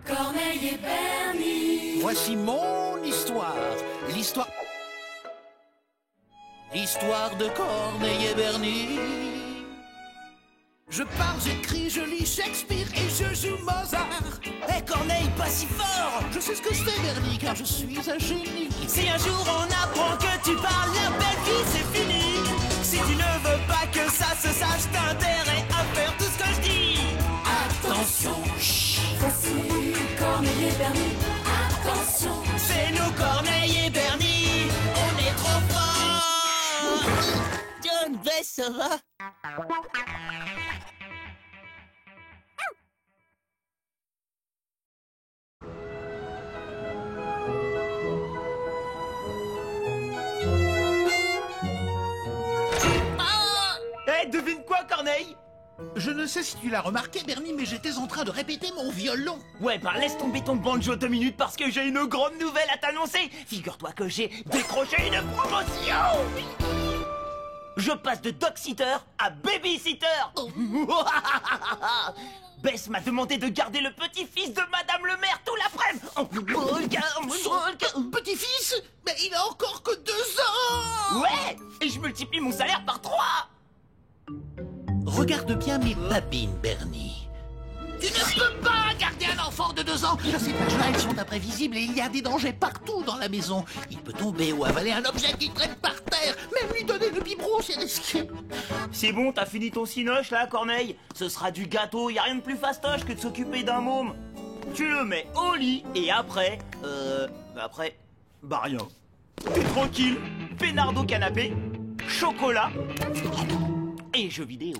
Corneille et Bernie. Voici mon histoire. L'histoire de Corneille et Bernie. Je parle, j'écris, je lis Shakespeare et je joue Mozart. Eh Corneille, pas si fort. Je sais ce que c'est Bernie, car je suis un génie. Si un jour on apprend que tu parles, la belle vie c'est fini. Si tu ne veux pas que ça se sache, t'as intérêt à faire tout ce que je dis. Attention, chut. Voici Corneille et Bernie. Attention. C'est nous Corneille et Bernie, on est trop forts. John, Bess, ça va? Eh, devine quoi Corneille? Je ne sais si tu l'as remarqué, Bernie, mais j'étais en train de répéter mon violon. Ouais, bah laisse tomber ton banjo 2 minutes parce que j'ai une grande nouvelle à t'annoncer. Figure-toi que j'ai décroché une promotion. Je passe de dog-sitter à baby-sitter. Bess m'a demandé de garder le petit-fils de Madame le maire tout l'après-midi. Son petit-fils? Mais il a encore que 2 ans. Ouais, et je multiplie mon salaire par 3. Regarde bien mes babines, Bernie. Tu ne peux pas garder un enfant de 2 ans. À cet âge-là, elles sont imprévisibles et il y a des dangers partout dans la maison. Il peut tomber ou avaler un objet qui traîne par terre. Même lui donner le biberon, c'est risqué. C'est bon, t'as fini ton cinoche là, Corneille? Ce sera du gâteau, y a rien de plus fastoche que de s'occuper d'un môme. Tu le mets au lit et après... bah rien. T'es tranquille, peinard au canapé, chocolat et jeux vidéo.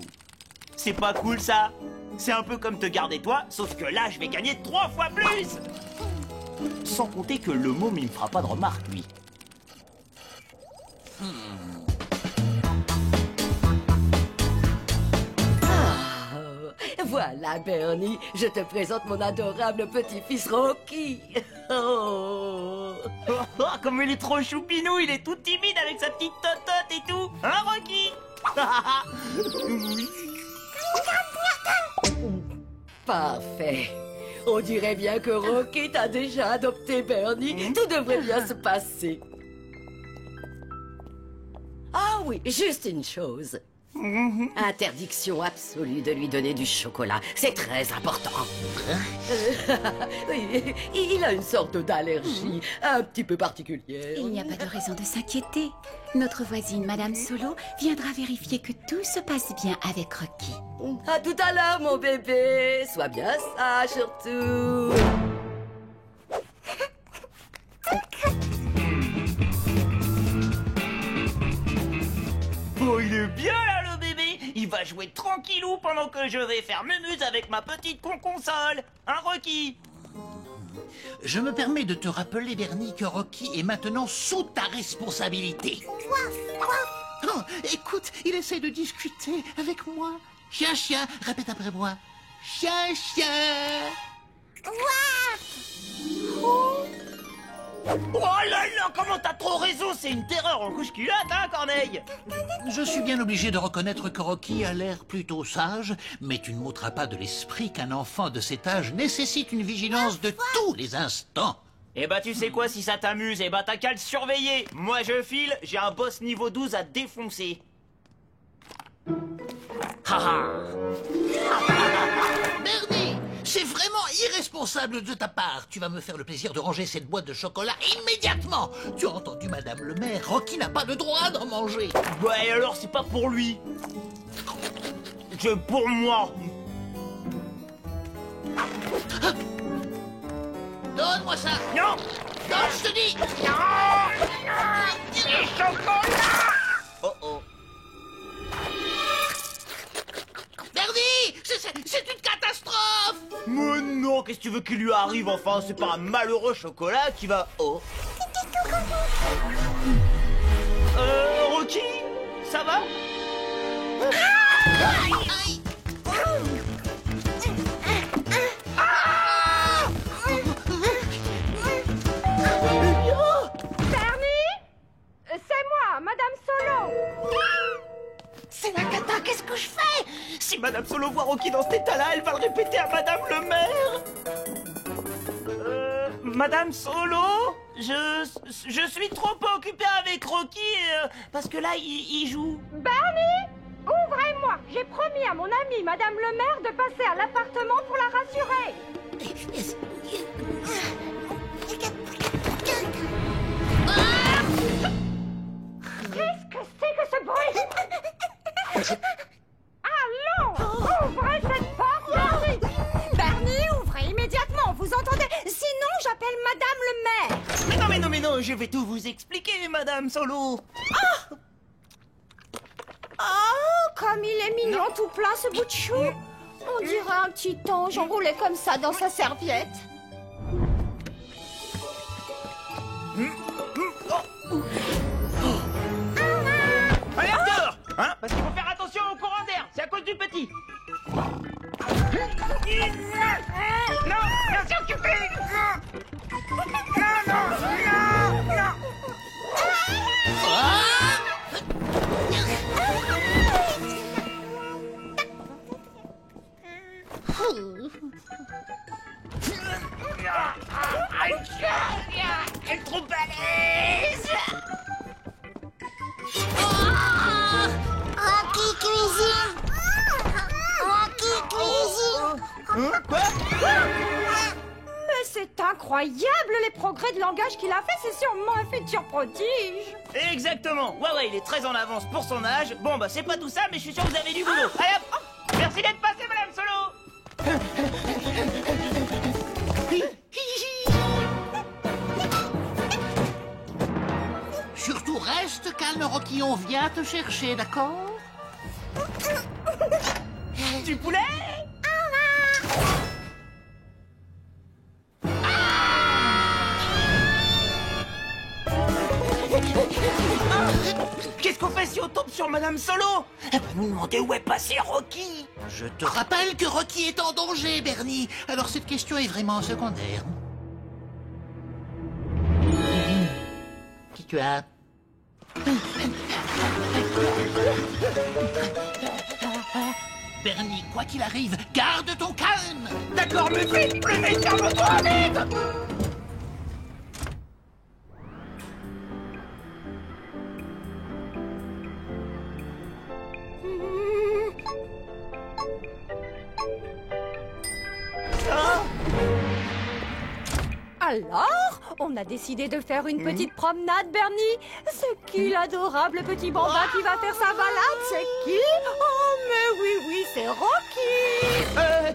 C'est pas cool ça? C'est un peu comme te garder toi, sauf que là je vais gagner 3 fois plus. Sans compter que le môme il me fera pas de remarques lui. Voilà, Bernie, je te présente mon adorable petit-fils Rocky. Oh. Comme il est trop choupinou, il est tout timide avec sa petite totote et tout. Hein, Rocky? Parfait. On dirait bien que Rocky t'a déjà adopté, Bernie. Tout devrait bien se passer. Ah oui, juste une chose. Interdiction absolue de lui donner du chocolat. C'est très important. Oui, il a une sorte d'allergie un petit peu particulière. Il n'y a pas de raison de s'inquiéter. Notre voisine, Madame Solo, viendra vérifier que tout se passe bien avec Rocky. À tout à l'heure, mon bébé. Sois bien sage, surtout. Oh, il est bien là, le bébé. Il va jouer tranquillou pendant que je vais faire mumuse avec ma petite console. Hein, Rocky? Je me permets de te rappeler, Bernie, que Rocky est maintenant sous ta responsabilité. Oh, écoute, il essaie de discuter avec moi. Chien, chien, répète après moi. Chien, chien. Oh là là, comment t'as trop raison? C'est une terreur en couche-culotte, hein, Corneille? Je suis bien obligé de reconnaître que Rocky a l'air plutôt sage, mais tu ne m'ôteras pas de l'esprit qu'un enfant de cet âge nécessite une vigilance de tous les instants. Eh bah, tu sais quoi, si ça t'amuse, eh bah, t'as qu'à le surveiller. Moi, je file, j'ai un boss niveau 12 à défoncer. Haha. Bernie, c'est vraiment irresponsable de ta part. Tu vas me faire le plaisir de ranger cette boîte de chocolat immédiatement. Tu as entendu Madame le maire, Rocky n'a pas le droit d'en manger. Ouais, alors c'est pas pour lui. C'est pour moi. Donne-moi ça. Non. Non, je te dis. Les chocolats. Oh oh. Bernie, c'est une catastrophe. Mais non, qu'est-ce que tu veux qu'il lui arrive enfin? C'est pas un malheureux chocolat qui va... Oh. Rocky? Ça va? Aïe. Bernie? C'est moi, Madame Solo. C'est la cata, qu'est-ce que je fais? Si Madame Solo voit Rocky dans cet état-là, elle va le répéter à Madame le maire. Madame Solo, je suis trop occupé avec Rocky parce que là, il joue. Bernie, ouvrez-moi. J'ai promis à mon amie Madame le maire de passer à l'appartement pour la rassurer. Qu'est-ce que c'est que ce bruit? Allons, ouvrez cette porte, Bernie. Bernie, ouvrez immédiatement, vous entendez? Sinon, j'appelle Madame le maire. Mais non, je vais tout vous expliquer, Madame Solo. Oh, comme il est mignon tout plein ce bout de chou. On dirait un petit ange enroulé comme ça dans sa serviette. Allez, dehors, hein, parce qu'il faut faire attention au courant d'air, c'est à cause du petit. Non, merci occupé. Non. Elle est trop balèze. Rocky cuisine. Quoi? Mais c'est incroyable les progrès de langage qu'il a fait. C'est sûrement un futur prodige. Exactement. Ouais, il est très en avance pour son âge. Bon, bah c'est pas tout ça, mais je suis sûr que vous avez du boulot. Allez hop. Merci d'être passé, Madame Solo. Surtout reste calme, Rocky, on vient te chercher, d'accord? Du poulet? Qu'est-ce qu'on fait si on tombe sur Madame Solo? Elle va nous demander où est passé Rocky. Je te rappelle que Rocky est en danger, Bernie. Alors cette question est vraiment secondaire. Qui tu as? Bernie, quoi qu'il arrive, garde ton calme. D'accord, mais vite, plus vite, calme-toi, vite. Alors, on a décidé de faire une petite promenade, Bernie. C'est qui l'adorable petit bambin qui va faire sa balade? C'est qui? Oh, mais oui, c'est Rocky.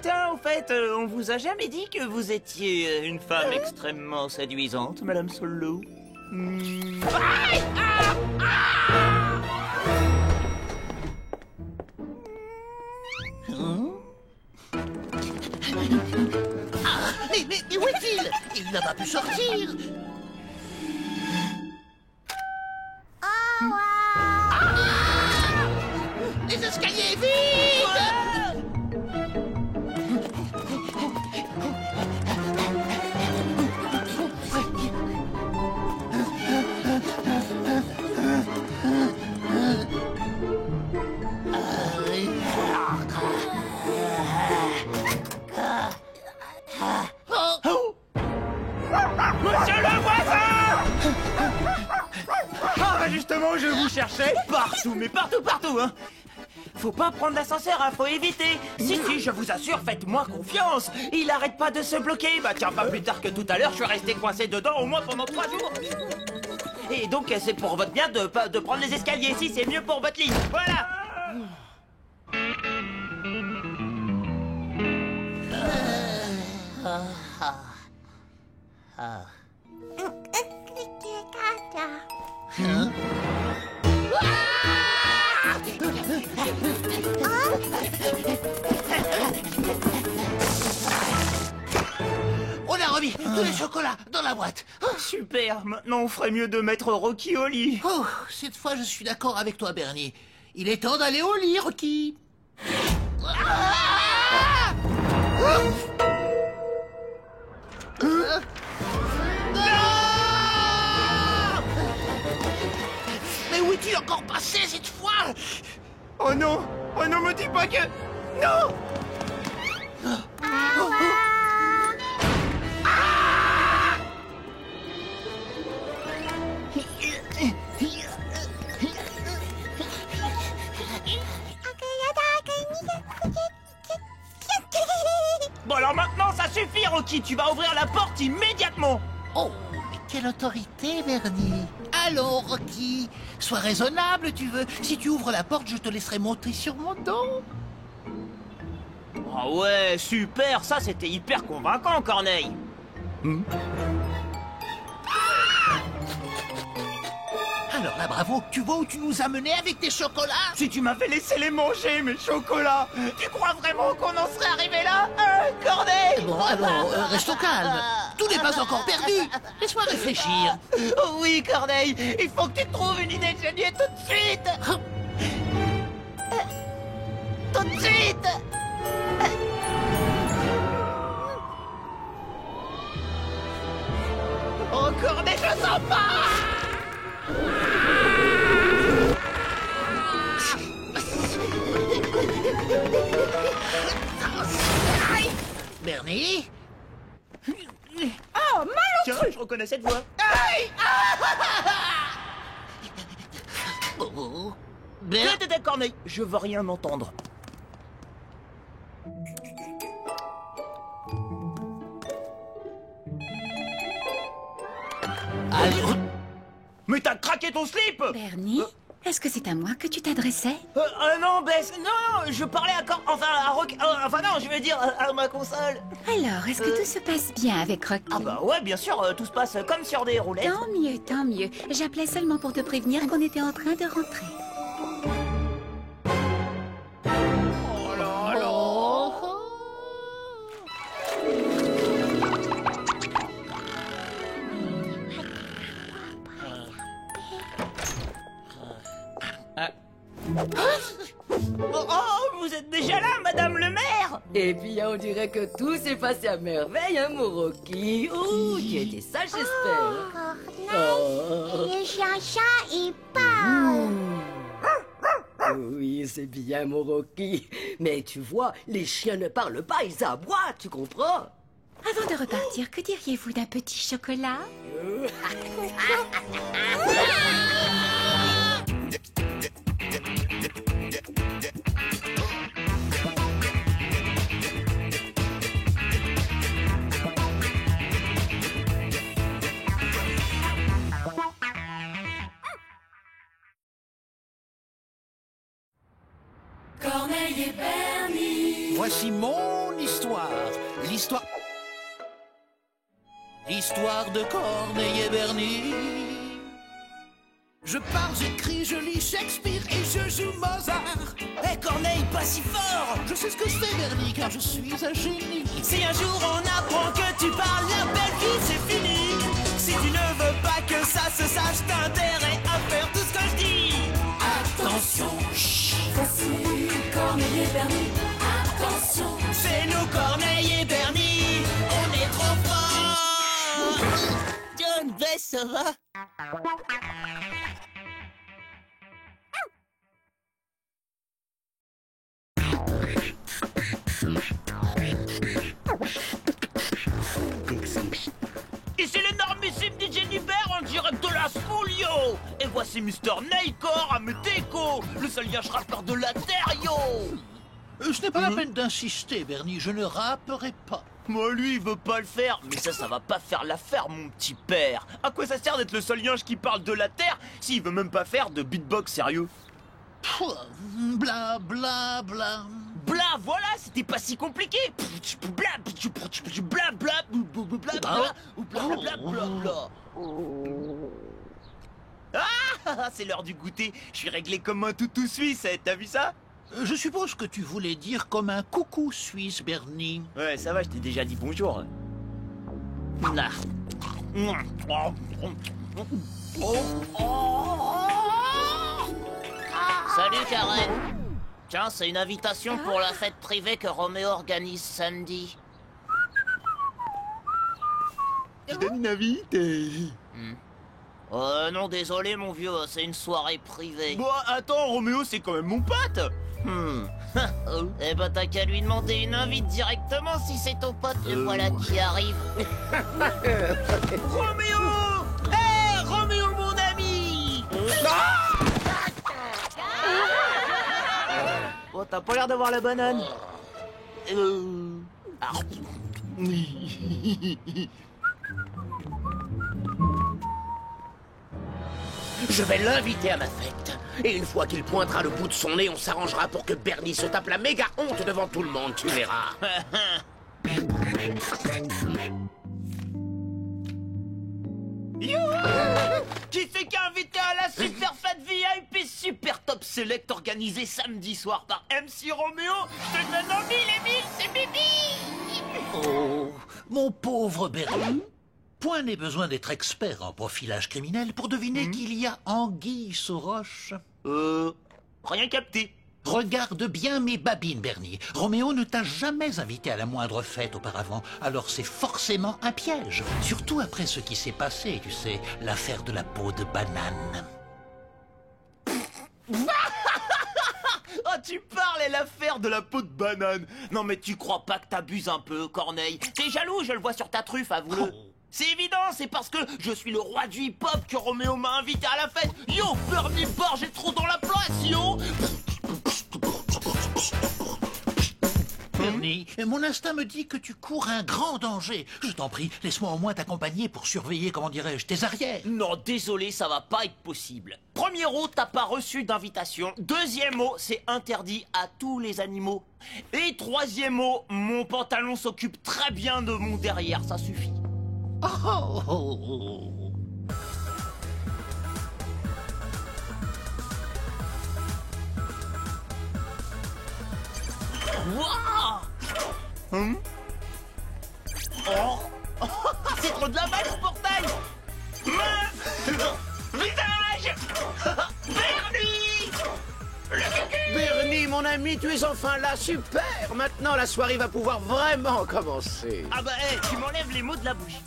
Tiens, au fait, on vous a jamais dit que vous étiez une femme extrêmement séduisante, Madame Solo? Mais où est-il? Il n'a pas pu sortir. Les escaliers vides. Monsieur le voisin! Ah, justement, je vous cherchais partout, mais partout, hein! Faut pas prendre l'ascenseur, hein, faut éviter! Si, je vous assure, faites-moi confiance! Il arrête pas de se bloquer! Bah tiens, pas plus tard que tout à l'heure, je suis resté coincé dedans au moins pendant 3 jours! Et donc, c'est pour votre bien de prendre les escaliers, si, c'est mieux pour votre ligne! Voilà! On a remis tous les chocolats dans la boîte. Super! Maintenant, on ferait mieux de mettre Rocky au lit! Oh, cette fois, je suis d'accord avec toi, Bernie. Il est temps d'aller au lit, Rocky. Mais où est-il encore passé cette fois? Oh non, me dis pas que... Non! maintenant, ça suffit, Rocky. Tu vas ouvrir la porte immédiatement. Oh, mais quelle autorité, Bernie. Allons, Rocky, sois raisonnable, tu veux. Si tu ouvres la porte, je te laisserai monter sur mon dos. Ah ouais, super, ça c'était hyper convaincant, Corneille. Alors là, bravo, tu vois où tu nous as menés avec tes chocolats? Si tu m'avais laissé les manger, mes chocolats, tu crois vraiment qu'on en serait arrivé là, Corneille? Bon, alors, restons calmes. Tout n'est pas encore perdu. Laisse-moi réfléchir. Oh oui, Corneille, il faut que tu trouves une idée géniale tout de suite. Tout de suite. Oh, Corneille, je sens pas. Bernie? Oh, Tiens, je reconnais cette voix. Oh. Tais, Corneille, je veux rien entendre. Alors, Mais t'as craqué ton slip. Bernie, est-ce que c'est à moi que tu t'adressais? Non, Bess, non, je parlais à Rock, enfin non, je veux dire à ma console. Alors, est-ce que tout se passe bien avec Rocky? Ah bah ouais, bien sûr, tout se passe comme sur des roulettes. Tant mieux, tant mieux. J'appelais seulement pour te prévenir qu'on était en train de rentrer. Oh, vous êtes déjà là, Madame le maire? Et puis on dirait que tout s'est passé à merveille, hein, mon Rocky. Oh, tu étais sage, j'espère. Le chien-chat, il parle. Oui, c'est bien, mon Rocky. Mais tu vois, les chiens ne parlent pas, ils aboient, tu comprends? Avant de repartir, que diriez-vous d'un petit chocolat? Corneille et Bernie. voici mon histoire. L'histoire de Corneille et Bernie. Je parle, j'écris, je lis Shakespeare et je joue Mozart. Hé, Corneille, pas si fort. Je sais ce que je fais, Bernie, car je suis un génie. Si un jour on apprend que tu parles, la belle vie c'est fini. Si tu ne veux pas que ça se sache, t'as intérêt à faire tout ce que je dis. Attention, chut. Voici Corneille et Bernie. Attention. C'est nous, Corneille et Bernie. On est trop forts. John, Bess, ça va? Ici l'énormissime DJ Nibert en direct de la Spoolio. Et voici Mr. Nightcore à mes décos, le seul lien rappeur de la terre, yo. Ce n'est pas la peine d'insister, Bernie, je ne rapperai pas. Moi, lui, il veut pas le faire. Mais ça va pas faire l'affaire, mon petit père. À quoi ça sert d'être le seul linge qui parle de la terre s'il veut même pas faire de beatbox sérieux? Bla bla bla. Bla, voilà, c'était pas si compliqué. Bla, bla, bla, bla, bla, bla, bla, bla. Ah, c'est l'heure du goûter. Je suis réglé comme un toutou suisse, t'as vu ça? Je suppose que tu voulais dire comme un coucou suisse, Bernie. Ouais, ça va, je t'ai déjà dit bonjour. Là. Salut Karen. Tiens, c'est une invitation pour la fête privée que Roméo organise samedi. Je donne une invite. Non, désolé mon vieux, c'est une soirée privée. Bon, attends, Roméo, c'est quand même mon pote. Eh ben, t'as qu'à lui demander une invite directement si c'est ton pote. Le voilà qui arrive. Roméo! Hé, Roméo, mon ami! Oh, t'as pas l'air d'avoir la banane. Je vais l'inviter à ma fête. Et une fois qu'il pointera le bout de son nez, on s'arrangera pour que Bernie se tape la méga honte devant tout le monde, tu verras. Youhou! Qui c'est qui a invité à la super fête VIP super top select organisée samedi soir par MC Roméo? Je te donne en 1000 et 1000, c'est Bibi! Oh, mon pauvre Bernie. Point n'est besoin d'être expert en profilage criminel pour deviner qu'il y a anguille sous roche. Rien capté. Regarde bien mes babines, Bernie. Roméo ne t'a jamais invité à la moindre fête auparavant, alors c'est forcément un piège. Surtout après ce qui s'est passé, tu sais, l'affaire de la peau de banane. Oh, tu parles et l'affaire de la peau de banane. Non mais tu crois pas que t'abuses un peu, Corneille? T'es jaloux, je le vois sur ta truffe, avoue-le. C'est évident, c'est parce que je suis le roi du hip-hop que Roméo m'a invité à la fête. Yo, Bernie Bar, j'ai trop dans la place, yo. Bernie, mon instinct me dit que tu cours un grand danger. Je t'en prie, laisse-moi au moins t'accompagner pour surveiller, comment dirais-je, tes arrières. Non, désolé, ça va pas être possible. Premier mot, t'as pas reçu d'invitation. Deuxième mot, c'est interdit à tous les animaux. Et troisième mot, mon pantalon s'occupe très bien de mon derrière, ça suffit. Oh, oh, oh, oh. Waouh! Oh! C'est trop de la balle, ce portail! Visage! Bernie! Bernie, mon ami, tu es enfin là, super! Maintenant, la soirée va pouvoir vraiment commencer. Ah bah, hey, tu m'enlèves les mots de la bouche.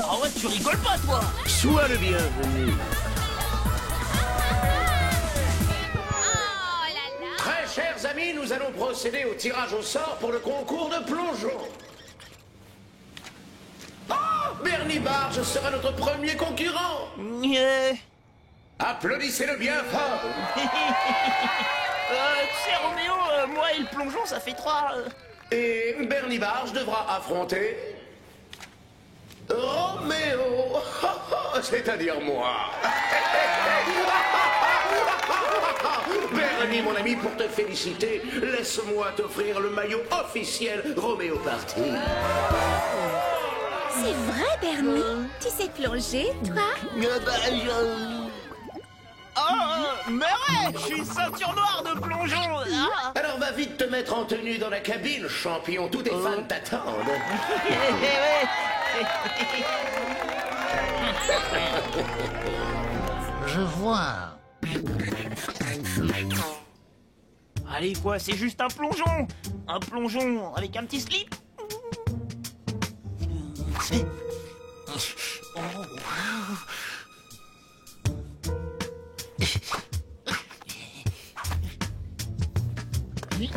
Ah ouais, tu rigoles pas, toi! Sois le bienvenu. Très chers amis, nous allons procéder au tirage au sort pour le concours de plongeon. Oh, Bernie Barge sera notre premier concurrent. Applaudissez-le bien fort. Tu sais, Roméo, moi et le plongeon, ça fait 3... Et Bernie Barge devra affronter... Roméo, c'est-à-dire moi. Bernie, mon ami, pour te féliciter, laisse-moi t'offrir le maillot officiel Roméo Party. C'est vrai, Bernie? Tu sais plonger, toi? Oh, mais ouais, je suis une ceinture noire de plongeon. Ah. Alors va vite te mettre en tenue dans la cabine, champion, tous tes fans t'attendent. Je vois. Allez quoi, c'est juste un plongeon. Un plongeon avec un petit slip.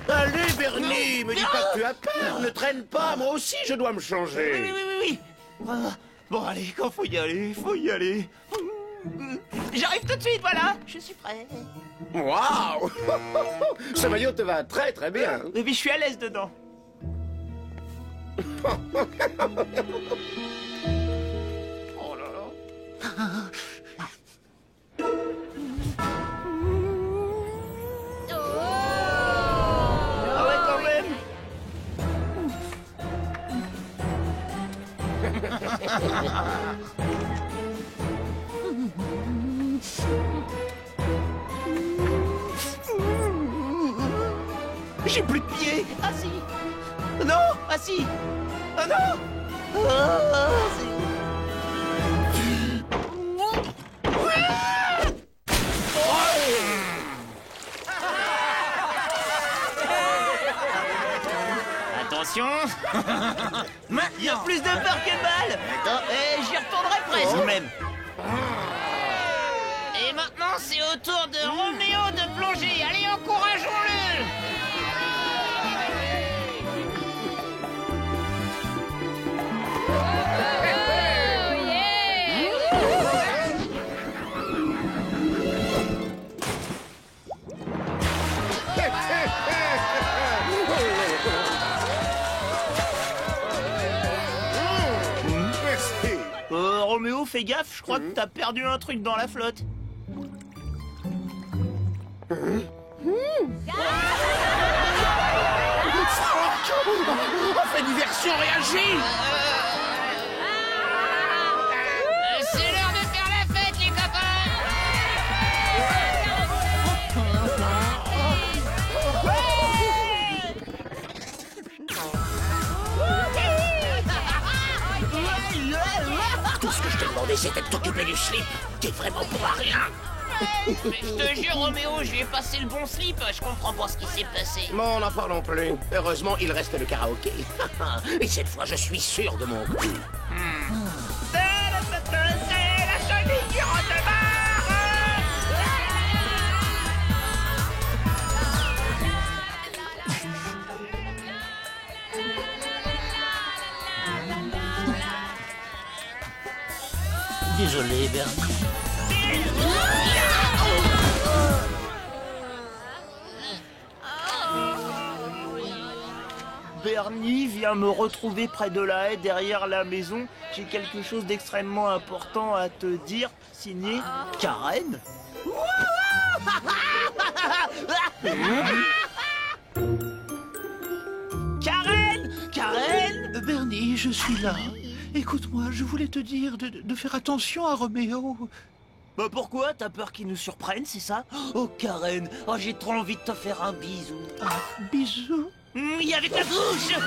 Allez, Bernie, me dis pas que tu as peur, ne traîne pas, moi aussi je dois me changer. Oui. Bon, allez, quand faut y aller, faut y aller. J'arrive tout de suite, voilà, je suis prêt. Waouh. Ce maillot te va très très bien. Et puis je suis à l'aise dedans. Oh là là. Ah ouais, quand même. J'ai plus de pieds. Ah si. Non. Ah si. Ah non. Ah, attention. Il y a plus de peur que de mal. Et j'y retournerai presque même. Et maintenant, c'est au tour de Roméo de plonger. Allez, encourageons-le. fais gaffe, je crois que t'as perdu un truc dans la flotte. On fait diversion, réagis! C'est l'heure de faire la fête, les copains! Tout ce que je t'ai demandé, c'était de t'occuper du slip. T'es vraiment bon à rien. Mais je te jure, Roméo, je lui ai passé le bon slip. Je comprends pas ce qui s'est passé. Bon, n'en parlons plus. Heureusement, il reste le karaoké. Et cette fois, je suis sûr de mon coup. C'est la chenille qui redémarre! Désolé, Bernie. Bernie vient me retrouver près de la haie derrière la maison. J'ai quelque chose d'extrêmement important à te dire. Signé Karen. Karen! Karen! Bernie, je suis là. Écoute-moi, je voulais te dire de faire attention à Roméo. Bah pourquoi? T'as peur qu'il nous surprenne, c'est ça? Oh Karen, oh j'ai trop envie de te faire un bisou. Ah, bisous. Oui, avec la bouche.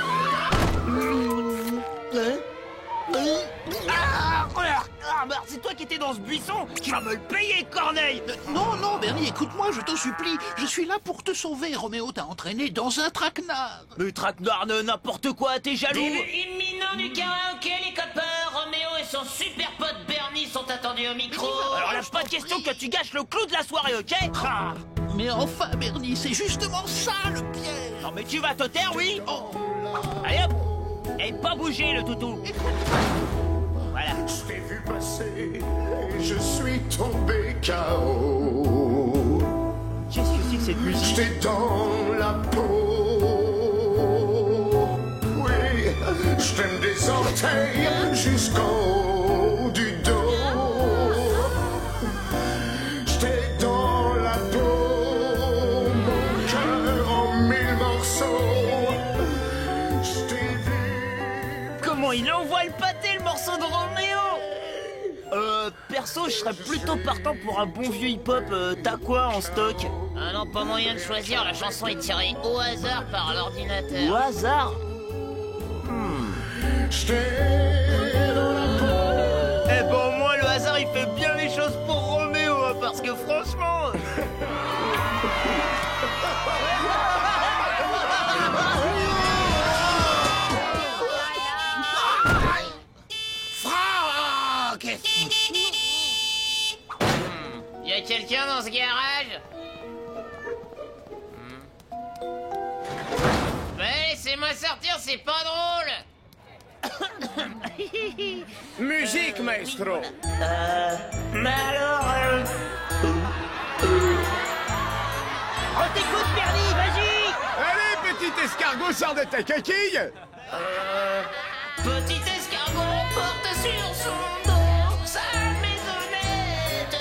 Bah, c'est toi qui étais dans ce buisson. Tu vas me le payer, Corneille. Non, non, Bernie, écoute-moi, je t'en supplie. Je suis là pour te sauver. Roméo t'a entraîné dans un traquenard. Le traquenard, n'importe quoi, t'es jaloux. Début imminent du karaoké, les copains. Roméo et son super pote Bernie sont attendus au micro. Alors là, pas de question que tu gâches le clou de la soirée, ok? Ah. Mais enfin, Bernie, c'est justement ça le piège. Non mais tu vas te taire, oui? Oh. Allez hop. Et pas bouger, le toutou. Voilà. Je t'ai vu passer et je suis tombé KO. Qu'est-ce que c'est que cette musique? J'étais dans la peau. Oui, je t'aime des orteils jusqu'en haut du dos. J'étais dans la peau, mon cœur en 1000 morceaux. Je t'ai vu. Comment il envoie le pâté, le morceau de Roméo? Perso, je serais plutôt partant pour un bon vieux hip-hop. T'as quoi en stock? Ah non, pas moyen de choisir, la chanson est tirée au hasard par l'ordinateur. Au hasard? J'étais dans la peau. Eh ben au moins le hasard il fait bien les choses pour Roméo, hein, parce que franchement... Franck! Y a quelqu'un dans ce garage? Mais laissez-moi sortir, c'est pas drôle. Musique, maestro! Mais alors... On t'écoute, Bernie, vas-y! Allez, petit escargot, sors de ta coquille! Petit escargot porte sur son dos sa maisonnette.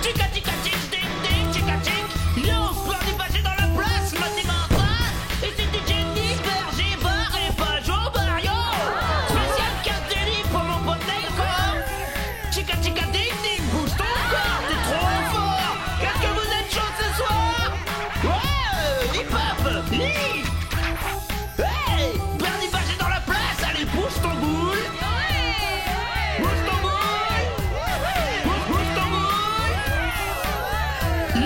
Tica tica tic ding ding tica tic. Yo, Bernie Pagé dans la place, Matima passe. Et c'est DJ Nick, Berger, Bar et Pajot, Bario. Spécial carte délit pour mon pote Nelcom. Tica tica ding ding, bouge ton corps, t'es trop fort. Qu'est-ce que vous êtes chaud ce soir? Ouais, hip hop, hip. Hey, Bernie Pagé dans la place, allez bouge ton boule. Bouge ton boule. Bouge ton boule. Yo!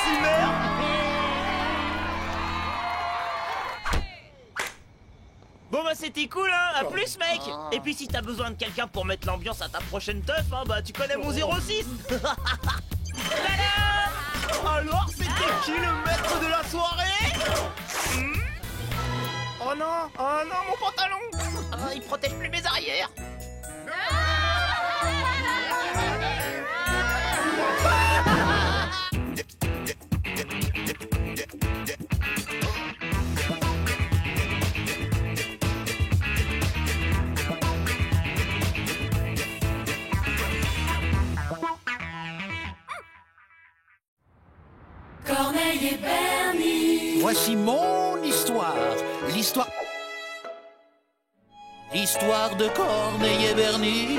Simmer. Bon bah c'était cool hein, à plus mec. Et puis si t'as besoin de quelqu'un pour mettre l'ambiance à ta prochaine teuf, hein, bah tu connais mon 06. Tadam! Alors c'était qui le maître de la soirée? Oh non, mon pantalon. Il protège plus mes arrières. Corneille et Bernie. Voici mon histoire. L'histoire de Corneille et Bernie.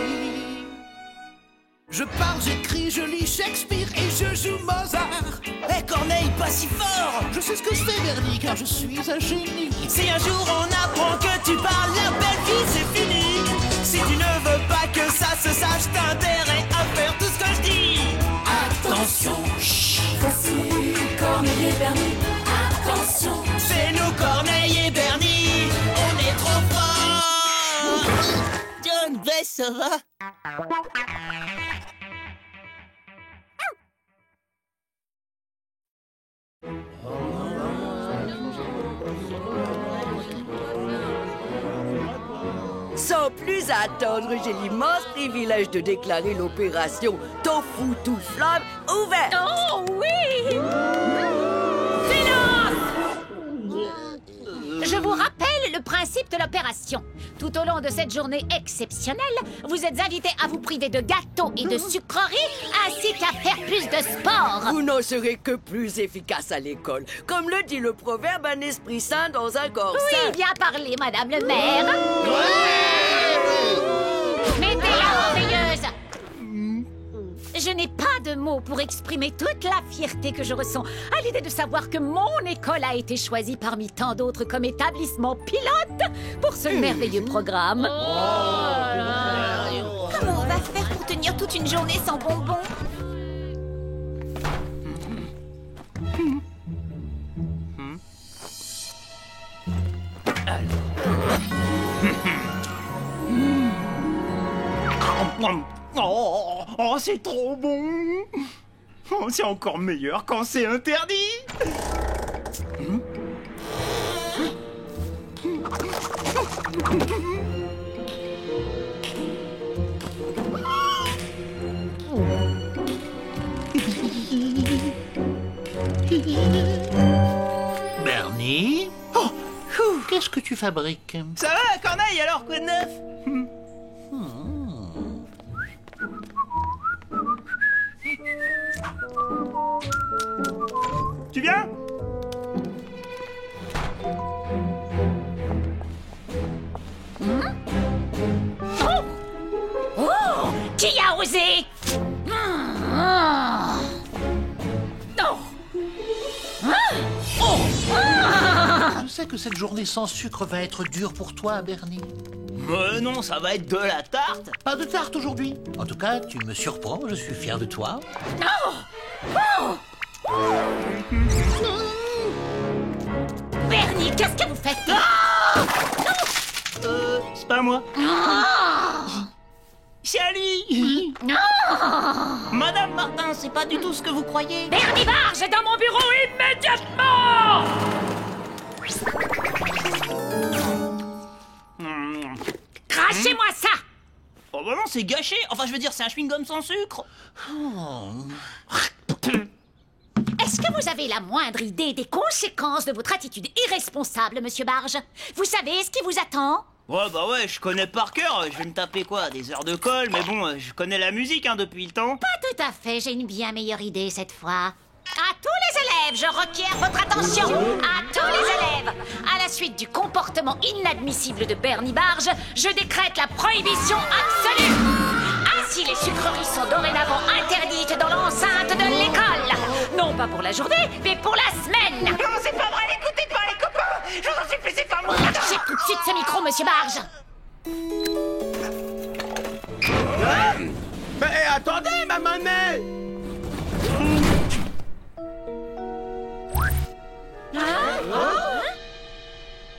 Je parle, j'écris, je lis Shakespeare et je joue Mozart. Eh Corneille, pas si fort. Je sais ce que je fais, Bernie, car je suis un génie. Si un jour on apprend que tu parles, la belle vie c'est fini. Si tu ne veux pas que ça se sache, t'as intérêt à faire tout ce que je dis. Attention, chut. Voici Corneille et Bernie. Attention. C'est nous Corneille et Bernie, on est trop forts. John Bess, ça va? Sans plus attendre, j'ai l'immense privilège de déclarer l'opération Tofu tout flamme ouverte. Oh oui! Silence! Je vous rappelle le principe de l'opération. Tout au long de cette journée exceptionnelle, vous êtes invités à vous priver de gâteaux et de sucreries, ainsi qu'à faire plus de sport. Vous n'en serez que plus efficace à l'école. Comme le dit le proverbe, un esprit sain dans un corps sain. Oui, bien parlé, madame le maire. Mettez-la, veilleuse. Je n'ai pas de mots pour exprimer toute la fierté que je ressens à l'idée de savoir que mon école a été choisie parmi tant d'autres comme établissement pilote pour ce merveilleux programme. Comment on va faire pour tenir toute une journée sans bonbons? Oh, c'est trop bon. Oh, c'est encore meilleur quand c'est interdit. Bernie. Oh, qu'est-ce que tu fabriques? Ça va, Corneille, alors quoi de neuf? Tu viens? Oh! Qui a osé? Je sais que cette journée sans sucre va être dure pour toi, Bernie. Non, ça va être de la tarte. Pas de tarte aujourd'hui. En tout cas, tu me surprends, je suis fier de toi. Bernie, qu'est-ce que vous faites? C'est pas moi. C'est Ali. Madame Martin, c'est pas du tout ce que vous croyez. Bernie Barge est dans mon bureau immédiatement! Crachez-moi ça! Oh bah non, c'est gâché. Enfin, je veux dire, c'est un chewing-gum sans sucre. Est-ce que vous avez la moindre idée des conséquences de votre attitude irresponsable, monsieur Barge? Vous savez ce qui vous attend? Ouais, je connais par cœur. Je vais me taper quoi? Des heures de colle, mais bon, je connais la musique depuis le temps. Pas tout à fait, j'ai une bien meilleure idée cette fois. À tous les élèves, je requiers votre attention. À tous les élèves. À la suite du comportement inadmissible de Bernie Barge, je décrète la prohibition absolue. Ainsi, les sucreries sont dorénavant interdites dans l'enceinte de l'école. Non pas pour la journée, mais pour la semaine. Non, c'est pas vrai, n'écoutez pas les copains. Je vous en supplie, c'est pas moi. Lâchez tout de suite ce micro, monsieur Barge. Mais attendez, ma monnaie!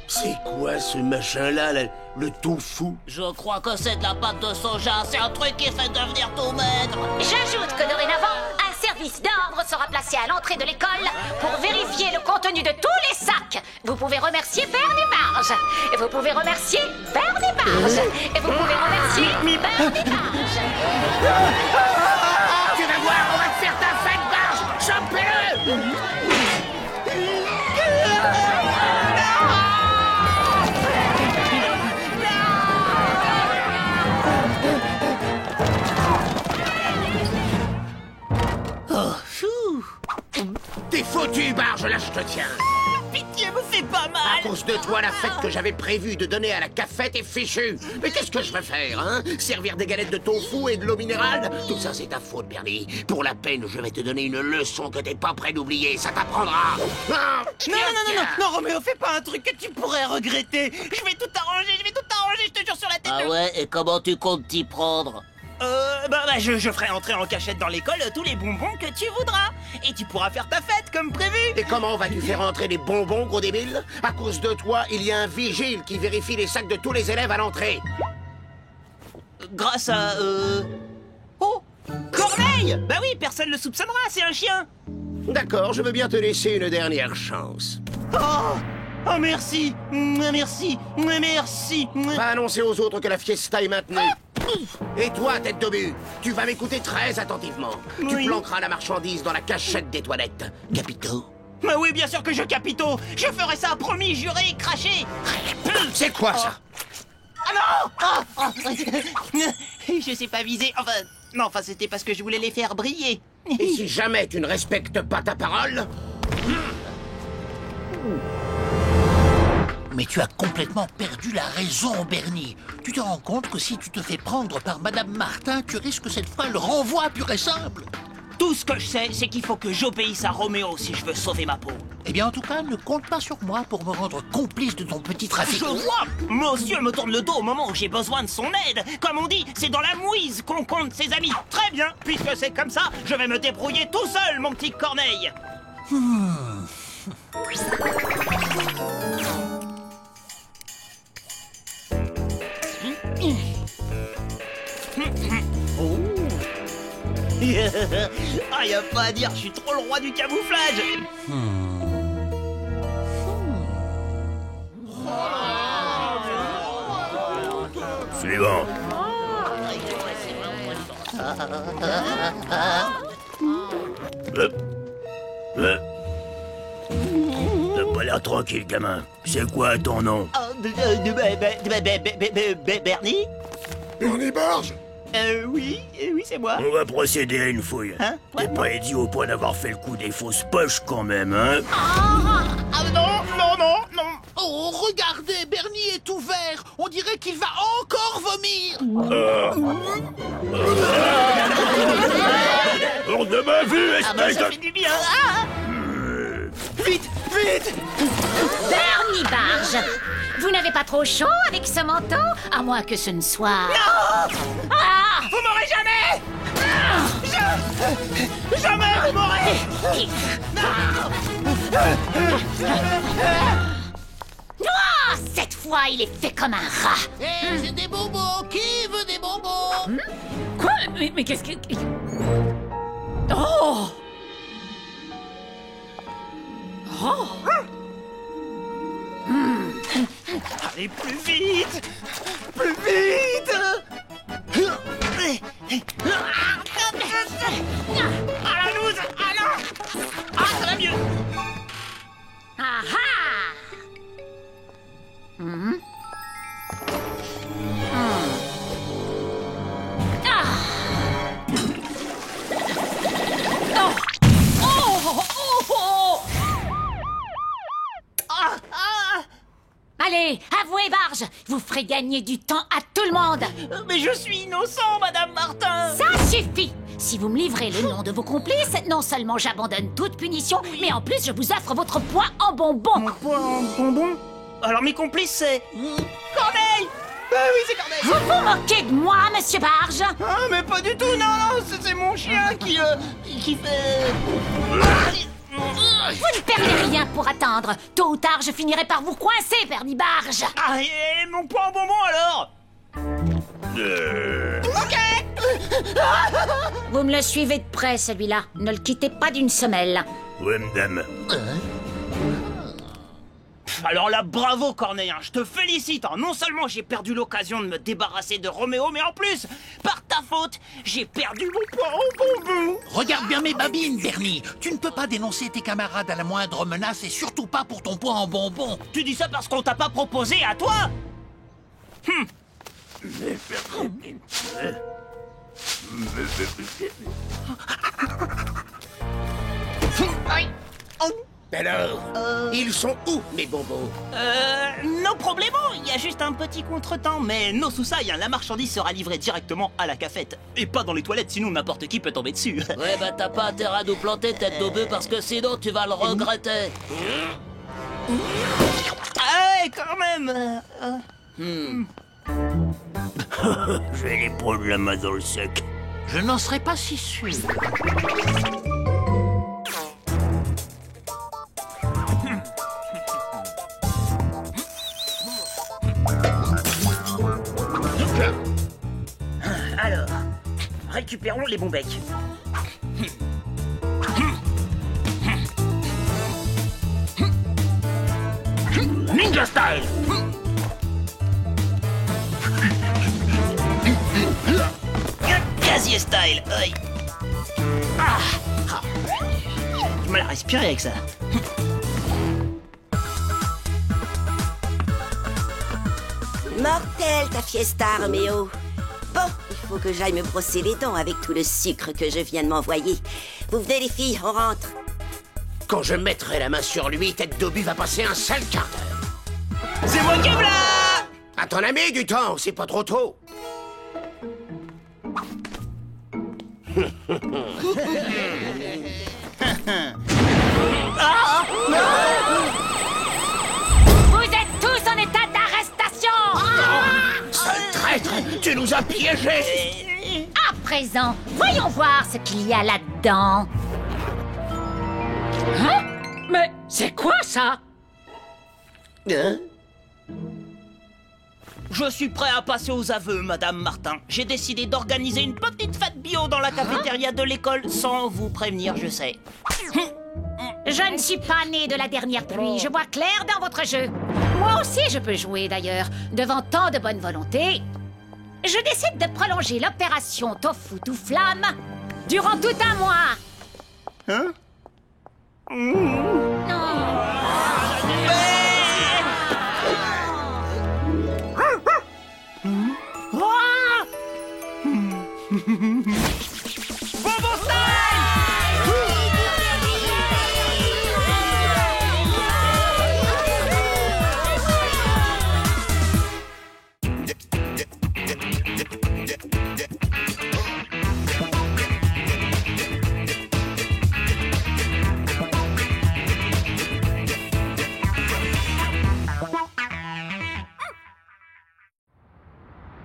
C'est quoi ce machin-là, le tofu? Je crois que c'est de la pâte de soja. C'est un truc qui fait devenir tout maigre. J'ajoute que dorénavant, un service service d'ordre sera placé à l'entrée de l'école pour vérifier le contenu de tous les sacs. Vous pouvez remercier Bernie Barge. Et vous pouvez remercier Bernie Barge. Et vous pouvez remercier Bernie Barge. Tu vas voir, on va te faire ta fête, Barge. Chopez-le. T'es foutu, Barge, là je te tiens. Pitié, me fais pas À mal. cause de toi, la fête que j'avais prévu de donner à la cafette est fichue. Mais qu'est-ce que je vais faire, hein? Servir des galettes de tofu et de l'eau minérale? Tout ça, c'est ta faute, Bernie. Pour la peine, je vais te donner une leçon que t'es pas prêt d'oublier. Ça t'apprendra. Ah, tiens, tiens. Non, Roméo, fais pas un truc que tu pourrais regretter. Je vais tout arranger, je te jure sur la tête. Ah ouais, et comment tu comptes t'y prendre? Je ferai entrer en cachette dans l'école tous les bonbons que tu voudras. Et tu pourras faire ta fête comme prévu. Et comment vas-tu faire entrer les bonbons, gros débile? À cause de toi, il y a un vigile qui vérifie les sacs de tous les élèves à l'entrée. Grâce à... Oh, Corneille. Bah oui, personne le soupçonnera, c'est un chien. D'accord, je veux bien te laisser une dernière chance. Oh, merci. Merci. Va annoncer aux autres que la fiesta est maintenue. Et toi, tête d'obus, tu vas m'écouter très attentivement. Tu Oui. planqueras la marchandise dans la cachette des toilettes. Capito? Bah oui, bien sûr que je capito. Je ferai ça, promis, juré, craché. C'est quoi ça? Ah non. Je sais pas viser. Enfin, c'était parce que je voulais les faire briller. Et si jamais tu ne respectes pas ta parole? Mais tu as complètement perdu la raison, Bernie. Tu te rends compte que si tu te fais prendre par Madame Martin, tu risques cette fois le renvoi pur et simple. Tout ce que je sais, c'est qu'il faut que j'obéisse à Roméo si je veux sauver ma peau. Eh bien, en tout cas, ne compte pas sur moi pour me rendre complice de ton petit trafic. Je vois. Monsieur me tourne le dos au moment où j'ai besoin de son aide. Comme on dit, c'est dans la mouise qu'on compte ses amis. Très bien, puisque c'est comme ça, je vais me débrouiller tout seul, mon petit Corneille. Ah, y a pas à dire, je suis trop le roi du camouflage. Suivant. T'as pas l'air tranquille, gamin. C'est quoi ton nom? Bernie? Bernie Barge? Oui, c'est moi. On va procéder à une fouille. Hein? T'es pas idiot au point d'avoir fait le coup des fausses poches quand même, hein? Non. Oh, regardez, Bernie est ouvert. On dirait qu'il va encore vomir. Hors de ma vue, Ah bah espèce ça de... fait du bien. Vite. Bernie Barge, vous n'avez pas trop chaud avec ce manteau? À moins que ce ne soit... Ah! Vous m'aurez jamais. Jamais vous m'aurez. Ah, cette fois, il est fait comme un rat. C'est des bonbons. Qui veut des bonbons? Quoi? Mais qu'est-ce que... Oh! Oh! Allez, plus vite. Plus vite. Ah la loose. Ah non. Ah, ça va mieux. Ah ah! Allez, avouez, Barge, vous ferez gagner du temps à tout le monde. Mais je suis innocent, Madame Martin. Ça suffit. Si vous me livrez le nom de vos complices, non seulement j'abandonne toute punition, mais en plus je vous offre votre poids en bonbons. Mon poids en bonbons. Alors mes complices, c'est... Corneille. Oui, c'est Corneille. Vous vous moquez de moi, Monsieur Barge? Ah, mais pas du tout, non, c'est mon chien qui fait... Vous ne perdez rien pour attendre. Tôt ou tard, je finirai par vous coincer, Bernie Barge. Ah, et mon poids en bonbons, alors? Ok. Vous me le suivez de près, celui-là. Ne le quittez pas d'une semelle. Ouais, madame. Alors là, bravo Corneille, hein, je te félicite. Hein. Non seulement j'ai perdu l'occasion de me débarrasser de Roméo, mais en plus, par ta faute, j'ai perdu mon poids en bonbon. Regarde bien mes babines, Bernie. Tu ne peux pas dénoncer tes camarades à la moindre menace et surtout pas pour ton poids en bonbons. Tu dis ça parce qu'on t'a pas proposé à toi. Alors, ils sont où, mes bonbons? No problemo, il y a juste un petit contretemps, mais no souci, la marchandise sera livrée directement à la cafette. Et pas dans les toilettes, sinon n'importe qui peut tomber dessus. Ouais, bah t'as pas intérêt à nous planter, tête de bœuf, parce que sinon tu vas le regretter. Ah, quand même. J'ai les pros de la main dans le sec. Je n'en serais pas si sûr. Alors, récupérons les bons becs. Ninja style. Casier style. Aïe. Du mal à respirer avec ça. Mortel ta fiesta, Roméo. Bon, il faut que j'aille me brosser les dents avec tout le sucre que je viens de m'envoyer. Vous venez les filles, on rentre. Quand je mettrai la main sur lui, tête d'obus va passer un sale quart d'heure. C'est moi qui me l'a. À ton ami du temps, c'est pas trop tôt. Vous êtes tous en état d'arrestation. Sale traître, tu nous as piégés. À présent, voyons voir ce qu'il y a là-dedans. Hein? Mais c'est quoi ça? Hein? Je suis prêt à passer aux aveux, Madame Martin. J'ai décidé d'organiser une petite fête bio dans la cafétéria de l'école sans vous prévenir, je sais. Je ne suis pas née de la dernière pluie, je vois clair dans votre jeu. Moi aussi je peux jouer d'ailleurs, devant tant de bonne volonté. Je décide de prolonger l'opération Tofu tout flamme durant tout un mois. Hein? Bonbon style!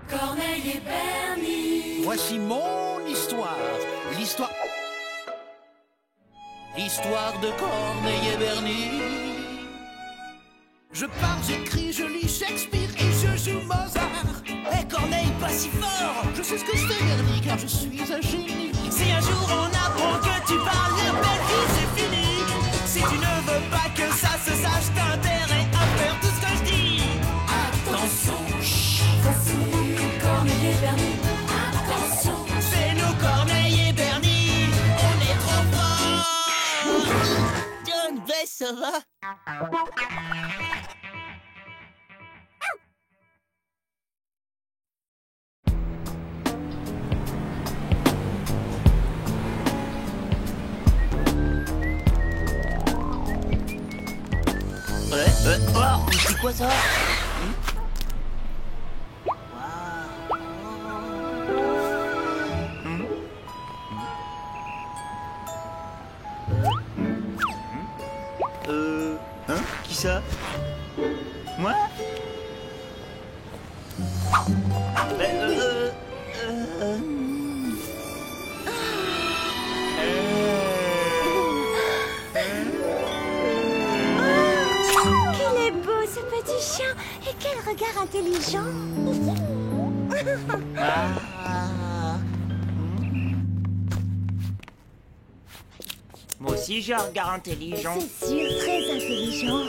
Corneille et Bernie. Voici mon histoire. L'histoire de Corneille et Bernie. Je parle, j'écris, je lis Shakespeare et je joue Mozart. Hé Corneille, pas si fort. Je sais ce que je fais, Bernie, car je suis un génie. Si un jour on apprend que tu parles la belle vie, c'est fini. Si tu ne veux pas que ça se sache, t'as intérêt à faire tout ce que je dis. Attention, voici Corneille et Bernie. Attention, C'est nous Corneille et Bernie, on est trop forts. John Bay, ça va? Oh, c'est quoi ça? Hein? Qui ça? Moi? Qu'il est beau ce petit chien et quel regard intelligent. Moi aussi j'ai un regard intelligent. C'est sûr, très intelligent.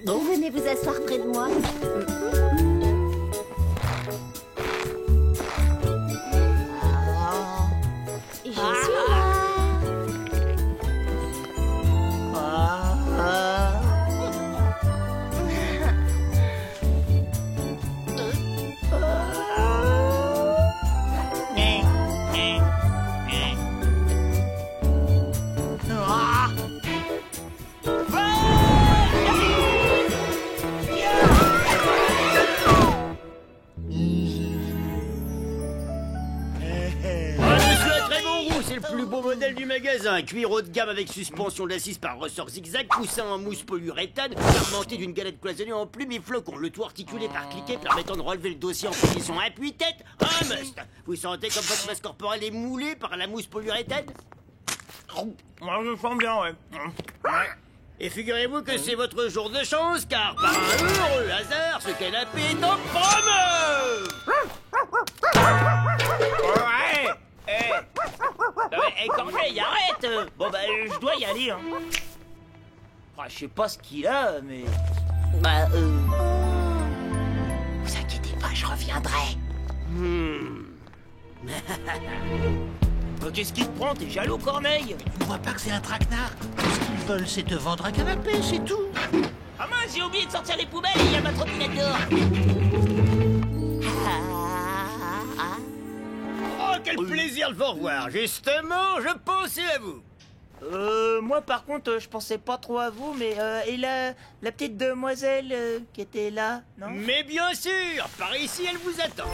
Venez vous asseoir près de moi. Je suis là. Modèle du magasin, cuir haut de gamme avec suspension d'assises par ressort zigzag, coussin en mousse polyuréthane, garmenté d'une galette cloisonnée en plumes et flocons, le tout articulé par cliquet permettant de relever le dossier en position appui-tête, un must. Vous sentez comme votre masse corporelle est moulée par la mousse polyuréthane? Moi je sens bien, ouais. Et figurez-vous que c'est votre jour de chance, car par un heureux hasard, ce canapé est en promo. Ouais. Corneille, arrête! Bon bah je dois y aller, hein. Ah, je sais pas ce qu'il a, mais... Vous inquiétez pas, je reviendrai. Qu'est-ce qui te prend? T'es jaloux, Corneille? Tu ne vois pas que c'est un traquenard? Ce qu'ils veulent, c'est te vendre un canapé, c'est tout. Ah mince, j'ai oublié de sortir les poubelles et il y a ma trottinette dehors. Oh, quel plaisir de vous revoir. Justement, je pensais à vous. Moi par contre, je pensais pas trop à vous, mais et la petite demoiselle qui était là, non? Mais bien sûr, par ici, elle vous attend.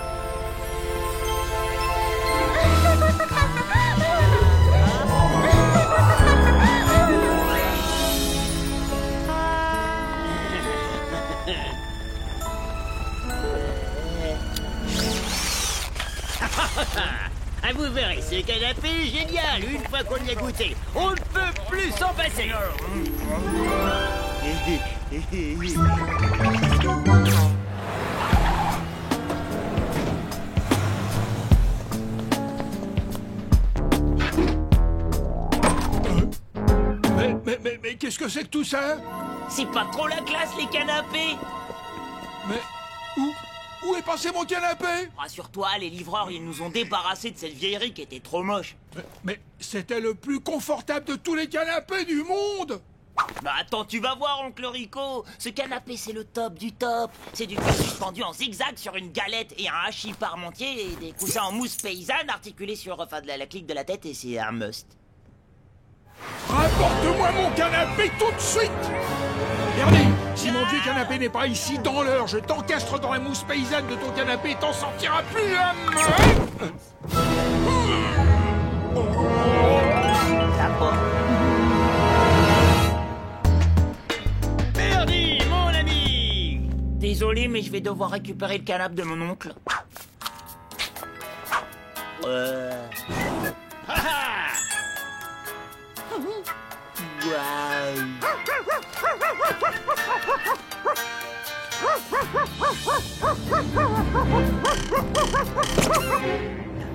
Ah, vous verrez, ce canapé est génial. Une fois qu'on y a goûté, on ne peut plus s'en passer. Mais qu'est-ce que c'est que tout ça? C'est pas trop la classe, les canapés. Mais où est passé mon canapé? Rassure-toi, les livreurs, ils nous ont débarrassés de cette vieillerie qui était trop moche. Mais c'était le plus confortable de tous les canapés du monde. Bah attends, tu vas voir, oncle Rico. Ce canapé, c'est le top du top. C'est du cuir suspendu en zigzag sur une galette et un hachis parmentier et des coussins en mousse paysanne articulés sur la clique de la tête et c'est un must. Rapporte-moi mon canapé tout de suite! Bernie, si mon vieux canapé n'est pas ici dans l'heure, je t'encastre dans la mousse paysanne de ton canapé et t'en sortiras plus jamais! Bernie, mon ami! Désolé, mais je vais devoir récupérer le canapé de mon oncle.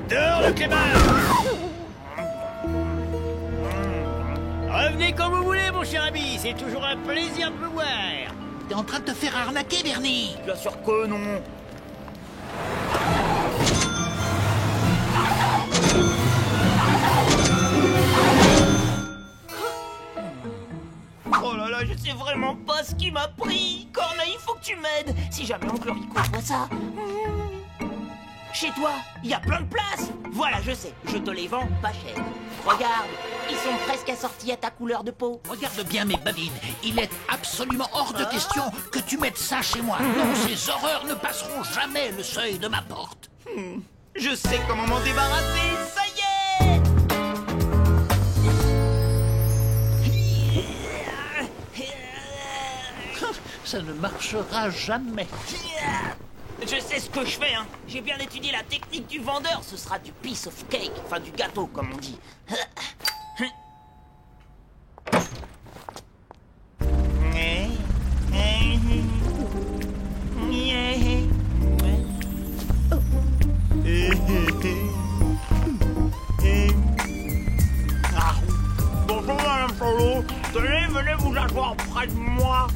Dehors le clébard! Revenez quand vous voulez, mon cher ami. C'est toujours un plaisir de vous voir. T'es en train de te faire arnaquer, Bernie. Bien sûr que non. Oh là là, je sais vraiment pas ce qui m'a pris. Corneille, il faut que tu m'aides. Si jamais oncle Rico voit ça. Chez toi, il y a plein de places. Voilà, je sais, je te les vends pas cher. Regarde, ils sont presque assortis à ta couleur de peau. Regarde bien mes babines. Il est absolument hors de question que tu mettes ça chez moi. Non, ces horreurs ne passeront jamais le seuil de ma porte. Je sais comment m'en débarrasser, ça y est. Ça ne marchera jamais. Je sais ce que je fais, hein. J'ai bien étudié la technique du vendeur. Ce sera du piece of cake, enfin du gâteau, comme on dit. Ah. Lolo. Tenez, venez vous asseoir près de moi.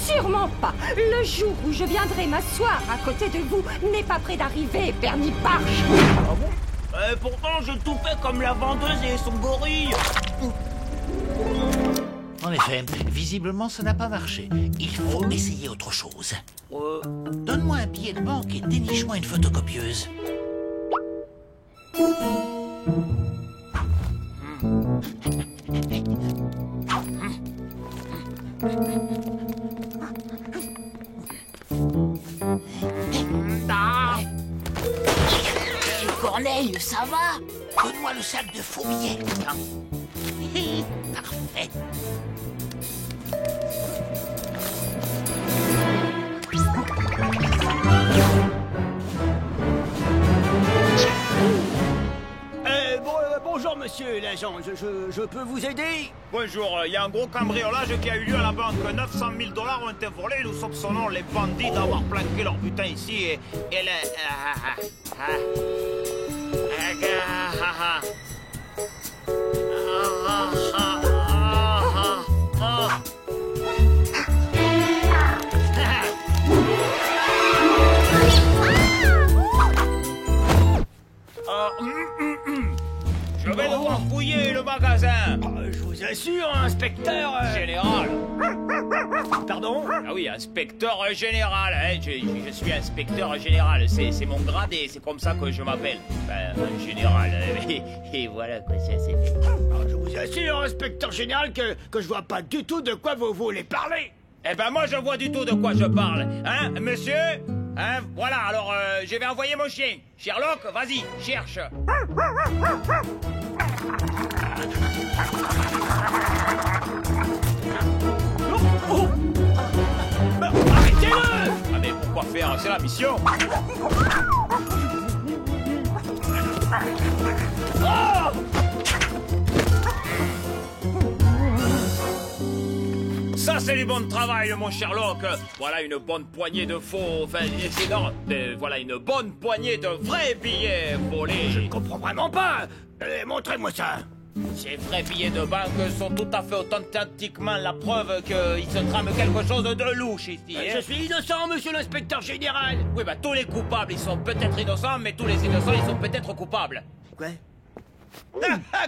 Sûrement pas. Le jour où je viendrai m'asseoir à côté de vous n'est pas près d'arriver, Bernie Barge. Ah bon? Pourtant, j'ai tout fait comme la vendeuse et son gorille. En effet, visiblement, ça n'a pas marché. Il faut essayer autre chose. Donne-moi un billet de banque et déniche-moi une photocopieuse. Corneille, ça va? Donne-moi le sac de faux billets. Parfait. Bonjour monsieur l'agent, je peux vous aider? Bonjour, il y a un gros cambriolage qui a eu lieu à la banque. 900 000 $ ont été volés. Nous soupçonnons les bandits d'avoir planqué leur butin ici et je vais devoir fouiller le magasin. Je vous assure, inspecteur... Général. Pardon? Ah oui, inspecteur général. Hein. Je suis inspecteur général. C'est mon grade et c'est comme ça que je m'appelle. Ben, un général. Et voilà quoi, ça c'est fait. Je vous assure, inspecteur général, que je vois pas du tout de quoi vous voulez parler. Eh ben moi je vois du tout de quoi je parle. Hein, monsieur? Hein, voilà, alors je vais envoyer mon chien. Sherlock, vas-y, cherche. Arrêtez-le! Ah mais pourquoi faire? C'est la mission. Oh! Ça, c'est du bon travail, mon Sherlock. Voilà une bonne poignée de faux... Enfin, c'est non, voilà une bonne poignée de vrais billets volés. Je ne comprends vraiment pas. Montrez-moi ça. Ces vrais billets de banque sont tout à fait authentiquement la preuve qu'il se trame quelque chose de louche ici. Je suis innocent, monsieur l'inspecteur général. Oui, bah tous les coupables, ils sont peut-être innocents, mais tous les innocents, ils sont peut-être coupables. Quoi?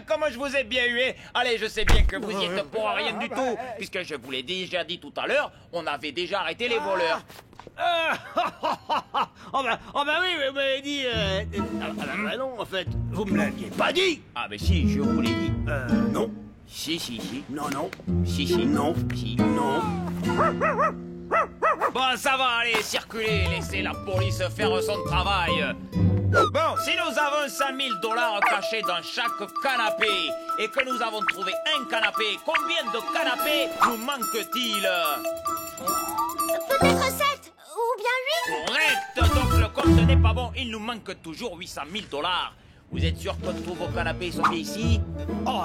Comment je vous ai bien hué. Allez, je sais bien que vous y êtes pour rien du tout, puisque je vous l'ai déjà dit tout à l'heure, on avait déjà arrêté les voleurs. Oh bah oui, vous m'avez dit... bah non, en fait, vous me l'aviez pas dit. Ah mais si, je vous l'ai dit. Non. Si. Non. Si. Non. Si. Non. Bon, ça va, allez, circulez, laissez la police faire son travail. Bon, si nous avons 100 000 $ cachés dans chaque canapé et que nous avons trouvé un canapé, combien de canapés nous manque-t-il? Peut-être 7 ou bien 8. Correct, donc le compte n'est pas bon, il nous manque toujours 800 000 $. Vous êtes sûr que tous vos canapés sont bien ici? Oh,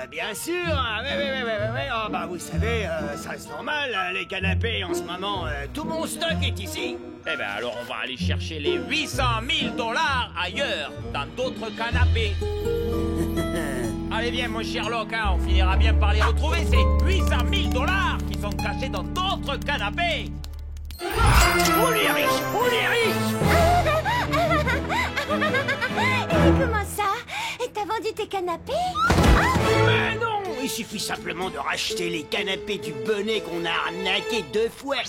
bien sûr. Oui. Oh, bah vous savez, ça c'est normal. Les canapés en ce moment, tout mon stock est ici. Eh ben alors on va aller chercher les 800 000 $ ailleurs, dans d'autres canapés. Allez viens mon Sherlock, hein, on finira bien par les retrouver, ces 800 000 $ qui sont cachés dans d'autres canapés. On est riche. Comment ça? T'as vendu tes canapés? Mais non, il suffit simplement de racheter les canapés du bonnet qu'on a arnaqué 2 fois.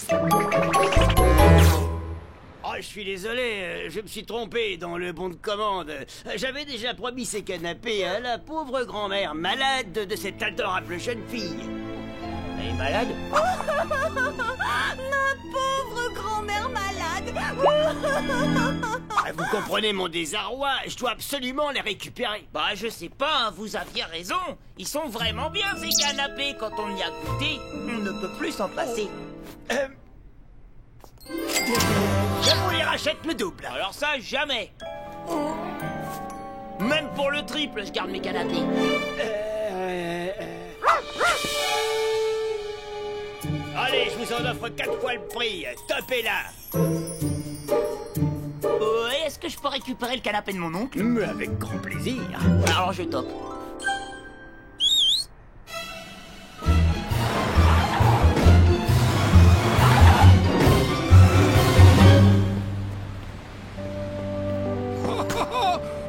Oh, je suis désolé, je me suis trompé dans le bon de commande. J'avais déjà promis ces canapés à la pauvre grand-mère malade de cette adorable jeune fille. Elle est malade? Ma pauvre grand-mère malade. Vous comprenez mon désarroi, je dois absolument les récupérer. Bah je sais pas, hein, vous aviez raison. Ils sont vraiment bien ces canapés, quand on y a goûté, on ne peut plus s'en passer. Je vous les rachète le double. Alors ça, jamais. Même pour le triple, je garde mes canapés. Allez, je vous en offre 4 fois le prix. Topez-la. Est-ce que que je peux récupérer le canapé de mon oncle? Mais avec grand plaisir. Alors je tope.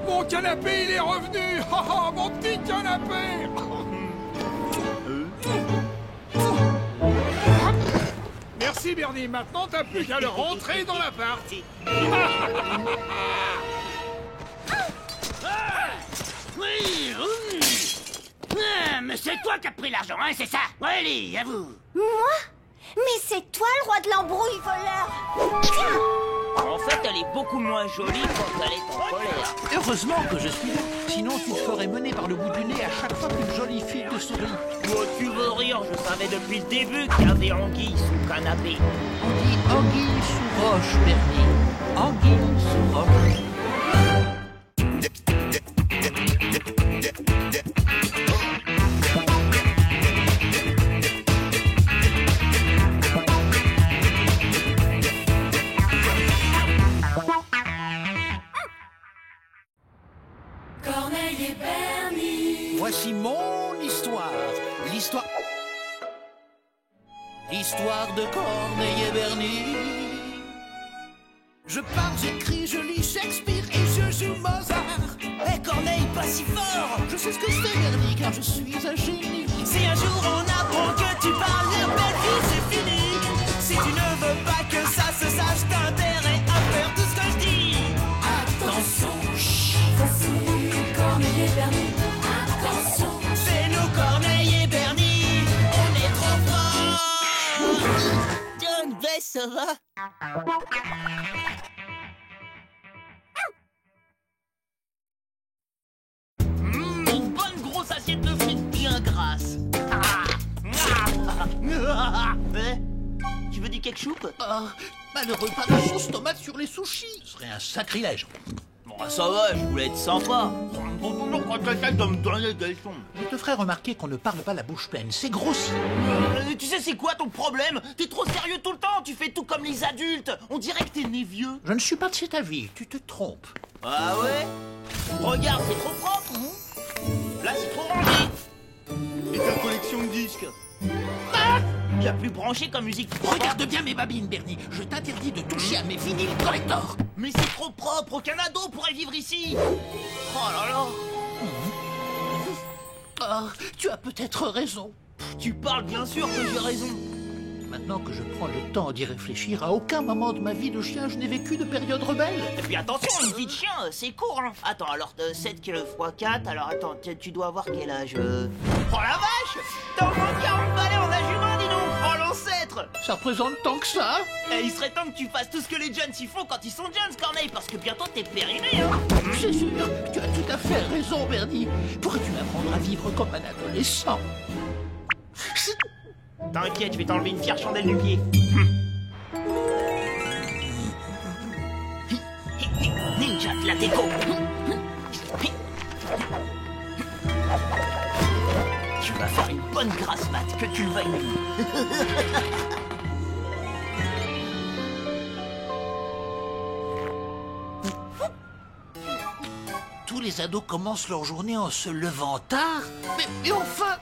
Mon canapé, il est revenu. Mon petit canapé. Merci Bernie, maintenant t'as plus qu'à le rentrer dans l'appart. Mais c'est toi qui as pris l'argent, hein, c'est ça? Allez, à vous. Moi? Mais c'est toi le roi de l'embrouille, voleur. Tiens. En fait, elle est beaucoup moins jolie quand elle est en colère. Heureusement que je suis là, sinon tu te ferais mener par le bout du nez à chaque fois qu'une jolie fille te sourit. Oh, tu veux rire, je savais depuis le début qu'il y avait anguille sous canapé. On dit anguille sous roche, Bernie. Anguille sous roche. Corneille et Bernie. Voici mon histoire. L'histoire de Corneille et Bernie. Je parle, j'écris, je lis Shakespeare et je joue Mozart. Eh Corneille, pas si fort. Je sais ce que c'est Bernie car je suis un génie. Si un jour on apprend que tu parles, la belle vie c'est fini. Si tu ne veux pas que ça se sache, t'as intérêt à faire tout ce que je dis. Attention, voici Corneille et Bernie. Attention, C'est nous Corneille et Bernie, on est trop forts. John Bess, ça va? Une bonne grosse assiette de frites bien grasse. Tu veux du ketchup? Malheureux, pas de sauce tomate sur les sushis. Ce serait un sacrilège. Bon, ça va, je voulais être sympa. Toujours quand quelqu'un de me donner des leçons. Je te ferai remarquer qu'on ne parle pas la bouche pleine. C'est grossier. Tu sais c'est quoi ton problème? T'es trop sérieux tout le temps, tu fais tout comme les adultes. On dirait que t'es né vieux. Je ne suis pas de cet avis. Tu te trompes. Ah ouais? Regarde, c'est trop propre. Là, c'est trop rangé. Et ta collection de disques? Tu as plus branché comme musique. Regarde bien mes babines, Bernie. Je t'interdis de toucher à mes vinyles collector. Mais c'est trop propre, aucun ado pourrait vivre ici. Oh là là. Tu as peut-être raison. Tu parles bien sûr que j'ai raison. Maintenant que je prends le temps d'y réfléchir, à aucun moment de ma vie de chien, je n'ai vécu de période rebelle. Et puis attention, une vie de chien, c'est court, hein. Attends, alors 7 x 4, alors attends, tu dois avoir quel âge Oh la vache! T'as au moins 40 balais en âge humain, dis donc! Oh l'ancêtre! Ça représente tant que ça? Et il serait temps que tu fasses tout ce que les jeunes y font quand ils sont jeunes, Corneille, parce que bientôt t'es périmé, hein. C'est sûr, tu as tout à fait raison, Bernie. Pourrais-tu m'apprendre à vivre comme un adolescent? T'inquiète, je vais t'enlever une fière chandelle du pied. Ninja de la déco. Tu vas faire une bonne grasse mat, que tu le veuilles même. Tous les ados commencent leur journée en se levant tard. Mais enfin...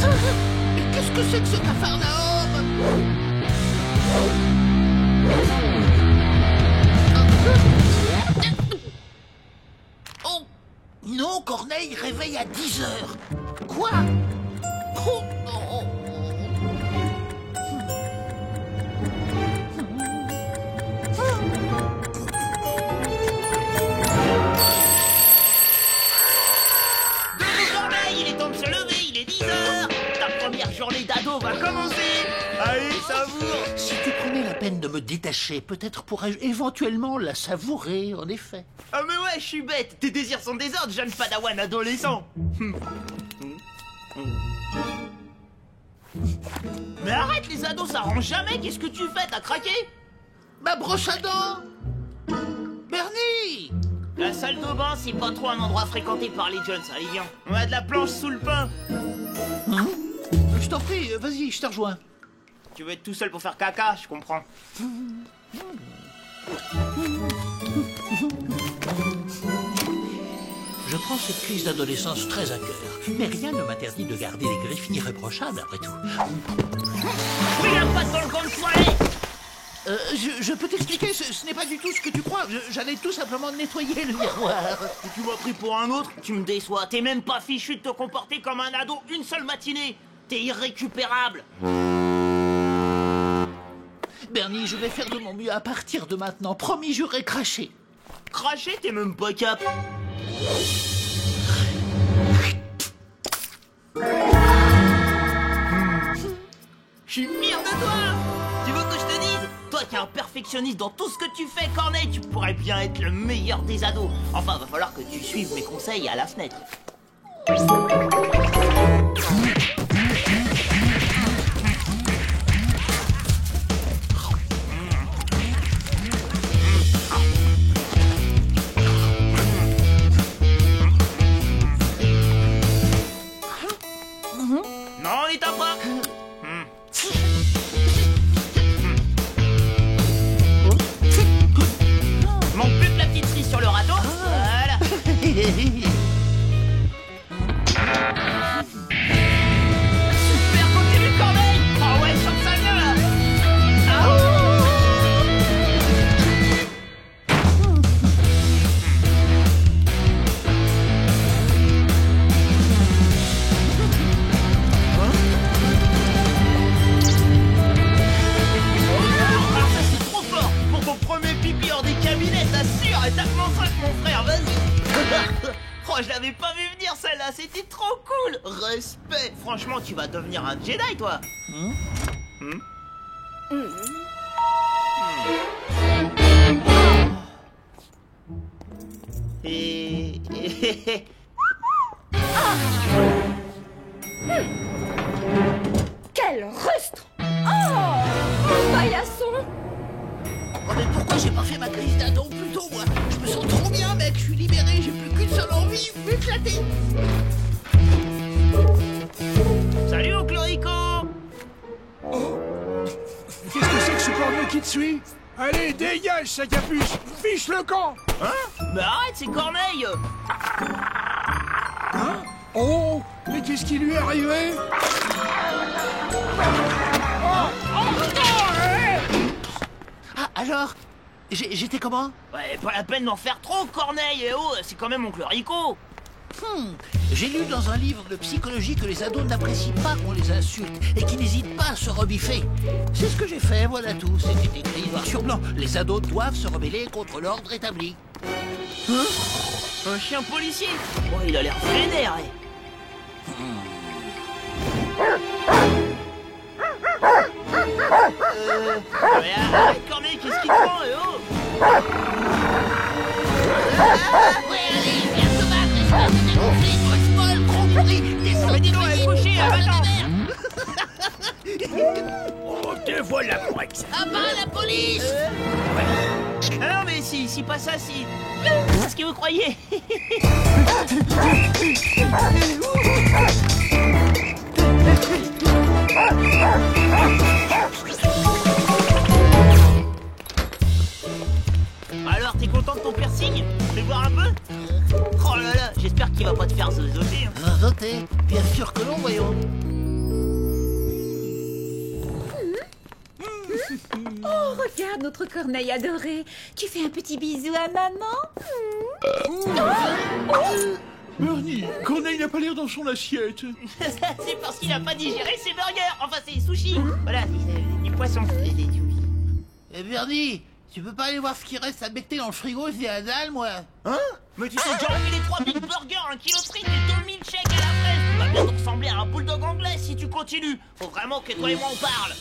Mais qu'est-ce que c'est que ce capharnaüm? Oh non, Corneille, réveille à 10 heures. Quoi? Oh, oh. Corneille, il est temps de se lever, il est 10 heures. Ta première journée d'ado va commencer. Allez, savoure. Si tu prenais la peine de me détacher, peut-être pourrais-je éventuellement la savourer, en effet. Ah mais ouais, je suis bête. Tes désirs sont des ordres, jeune padawan adolescent. Mais arrête, les ados, ça rend jamais. Qu'est-ce que tu fais? T'as craqué? Ma brosse à dents! Bernie! La salle de bain, c'est pas trop un endroit fréquenté par les jeunes, allez viens. On a de la planche sous le pain. Je t'en prie, vas-y, je te rejoins. Tu veux être tout seul pour faire caca, je comprends. Je prends cette crise d'adolescence très à cœur, mais rien ne m'interdit de garder les griffes irréprochables après tout. Oui, la patte dans le coin de soirée. Je peux t'expliquer, ce n'est pas du tout ce que tu crois. J'allais tout simplement nettoyer le miroir. Tu m'as pris pour un autre, tu me déçois. T'es même pas fichu de te comporter comme un ado une seule matinée. T'es irrécupérable. Bernie, je vais faire de mon mieux à partir de maintenant. Promis, j'aurai craché. Cracher, t'es même pas cap. Je suis fier de toi. Tu veux que je te dise? Toi qui es un perfectionniste dans tout ce que tu fais, Corneille, tu pourrais bien être le meilleur des ados. Enfin, va falloir que tu suives mes conseils à la fenêtre. Non, on est à pas. Manque plus que la petite fille sur le râteau. Voilà. Super, continue, Corneille. Ah ouais, chante ça bien là. Tape-moi 5, mon frère, vas-y. Oh, je l'avais pas vu venir celle-là, c'était trop cool. Respect. Franchement, tu vas devenir un Jedi, toi. Et... Quel rustre! Oh, paillasson! Oh, mais pourquoi j'ai pas fait ma crise d'ado plus tôt, moi? Je me sens trop bien, mec. Je suis libéré, j'ai plus qu'une seule envie, m'éclater. Salut, Clorico. Oh. Qu'est-ce que c'est que ce corneau qui te suit? Allez, dégage, sa capuche. Fiche le camp. Hein? Mais arrête, c'est Corneille. Hein? Oh, mais qu'est-ce qui lui est arrivé? Alors, j'étais comment? Ouais, pas la peine d'en faire trop, Corneille. Et oh, c'est quand même mon Clorico. J'ai lu dans un livre de psychologie que les ados n'apprécient pas qu'on les insulte et qu'ils n'hésitent pas à se rebiffer. C'est ce que j'ai fait, voilà tout. C'était écrit noir sur blanc. Les ados doivent se rebeller contre l'ordre établi. Hein? Un chien policier? Oh, il a l'air vénère. Mais arrête, Corneille, qu'est-ce qu'il te prend, oh? Ouais, allez, viens te battre, espèce de dégonflé, grosse molle, gros pourri, descends, dis donc, elle est couchée, va-t'en. Oh, te voilà pour ex. Ah bah, la police. Ah non, mais si pas ça, si... Qu'est-ce que vous croyez? Alors, t'es content de ton piercing? Fais voir un peu. Oh là là, j'espère qu'il va pas te faire zozoter. Zozoter? Bien sûr que non, voyons. Oh, regarde notre Corneille adoré. Tu fais un petit bisou à maman? Bernie, Corneille n'a pas l'air dans son assiette. C'est parce qu'il a pas digéré ses burgers. Enfin, ses sushis. Voilà, du poisson. Eh Bernie, tu peux pas aller voir ce qui reste à becter dans le frigo, c'est la dalle, moi. Hein? Mais tu sais déjà enlever les 3 big burgers, 1 kilo de frites et 2000 chèques à la fraise. Tu vas bientôt ressembler à un bulldog anglais si tu continues. Faut vraiment que toi et moi on parle.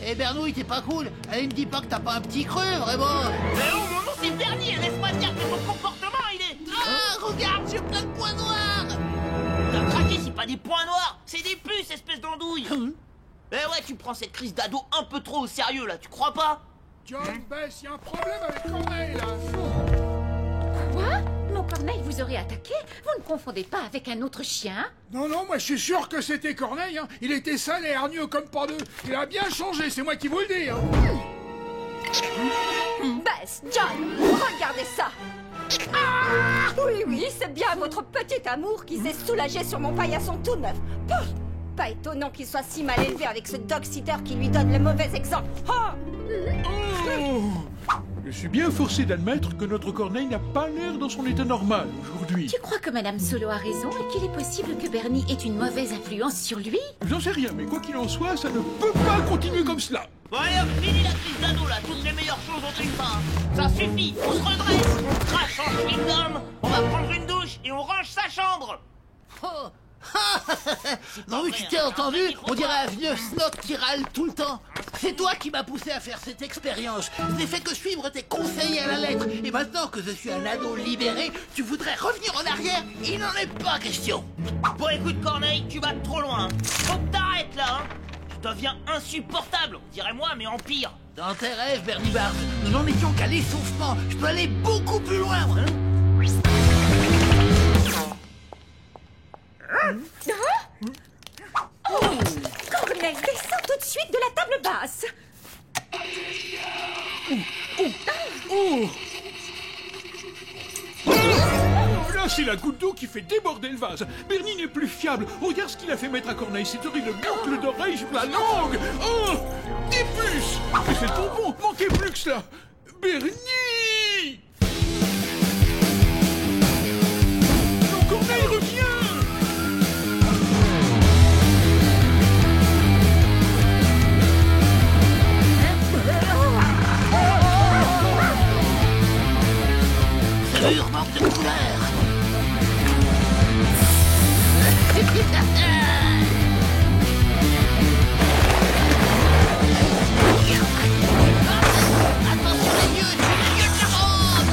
Eh Bernouille, t'es pas cool. Allez, me dis pas que t'as pas un petit creux, vraiment. Mais oh, mon nom c'est Bernie, laisse-moi te dire que ton comportement il est... Ah, regarde, j'ai plein de points noirs. T'as craqué, c'est pas des points noirs, c'est des puces, espèce d'andouille. Eh ouais, tu prends cette crise d'ado un peu trop au sérieux là, tu crois pas? John Bess, y a un problème avec Corneille là. Quoi? Mon Corneille vous aurait attaqué? Vous ne confondez pas avec un autre chien? Non, non, moi je suis sûr que c'était Corneille. Hein. Il était sale et hargneux comme pas deux. Il a bien changé, c'est moi qui vous le dis. Hein. Bess, John, regardez ça. Ah oui, c'est bien votre petit amour qui s'est soulagé sur mon paillasson tout neuf. Pouf. Pas étonnant qu'il soit si mal élevé avec ce dog-sitter qui lui donne le mauvais exemple. Je suis bien forcé d'admettre que notre Corneille n'a pas l'air dans son état normal aujourd'hui. Tu crois que Madame Solo a raison et qu'il est possible que Bernie ait une mauvaise influence sur lui? J'en sais rien, mais quoi qu'il en soit, ça ne peut pas continuer comme cela. Bon allez hop, fini la crise d'ado là, toutes les meilleures choses ont une fin. Ça suffit, on se redresse, on crache en chewing-gum, on va prendre une douche et on range sa chambre. Oh. Non mais tu t'es entendu? On dirait un vieux snob qui râle tout le temps. C'est toi qui m'as poussé à faire cette expérience. Je n'ai fait que suivre tes conseils à la lettre. Et maintenant que je suis un ado libéré, tu voudrais revenir en arrière? Il n'en est pas question. Bon écoute Corneille, tu vas trop loin. Faut que t'arrêtes là, hein. Tu deviens insupportable, on dirait moi mais en pire. Dans tes rêves, Bernie Barge, nous n'en étions qu'à l'essoufflement. Je peux aller beaucoup plus loin, moi. Oh, Corneille, descends tout de suite de la table basse. Là, c'est la goutte d'eau qui fait déborder le vase. Bernie n'est plus fiable. Regarde ce qu'il a fait mettre à Corneille. Cette horrible boucle d'oreille sur la langue. Oh, des puces. Mais c'est trop bon. Manquez plus que cela. Bernie. Non, Corneille, reviens. Mur manque de couleur. Attention les yeux, tu es mieux que la robe.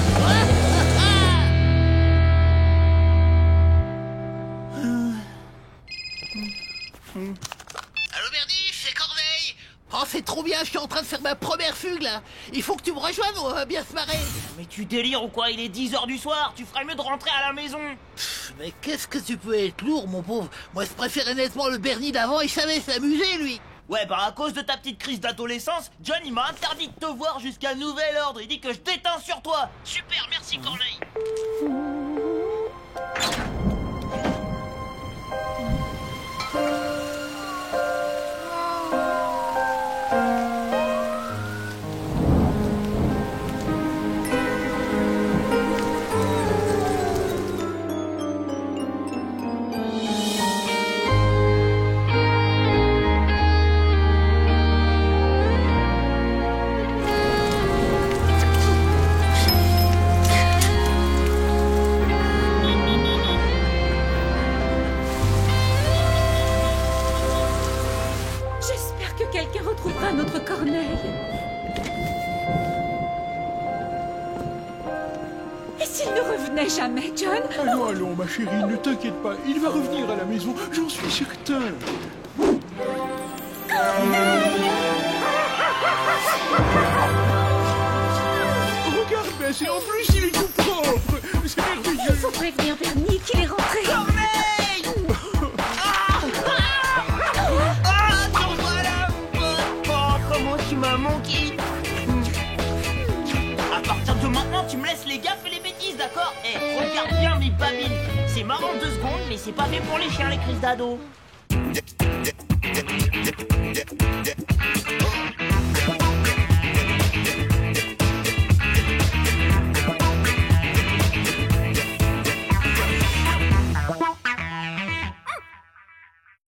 Allô Bernie, c'est Corneille. Oh c'est trop bien, je suis en train de faire ma première fugue là. Il faut que tu me rejoignes, on va bien se marrer. Mais tu délires ou quoi? Il est 10h du soir, tu ferais mieux de rentrer à la maison. Mais qu'est-ce que tu peux être lourd, mon pauvre. Moi, je préférais nettement le Bernie d'avant, il savait s'amuser, lui. Ouais, bah à cause de ta petite crise d'adolescence, John, il m'a interdit de te voir jusqu'à nouvel ordre. Il dit que je déteins sur toi. Super, merci Corneille. Quelqu'un retrouvera notre Corneille. Et s'il ne revenait jamais, John? Allons, allons, ma chérie, ne t'inquiète pas. Il va revenir à la maison, j'en suis certain. Regarde, Bess, et en plus, il est tout propre. C'est merveilleux. Il faut prévenir Bernie qu'il est rentré. Tu m'as manqué. À partir de maintenant, tu me laisses les gaffes et les bêtises, d'accord? Eh, regarde bien mes babines. C'est marrant 2 secondes, mais c'est pas fait pour les chiens, les crises d'ado.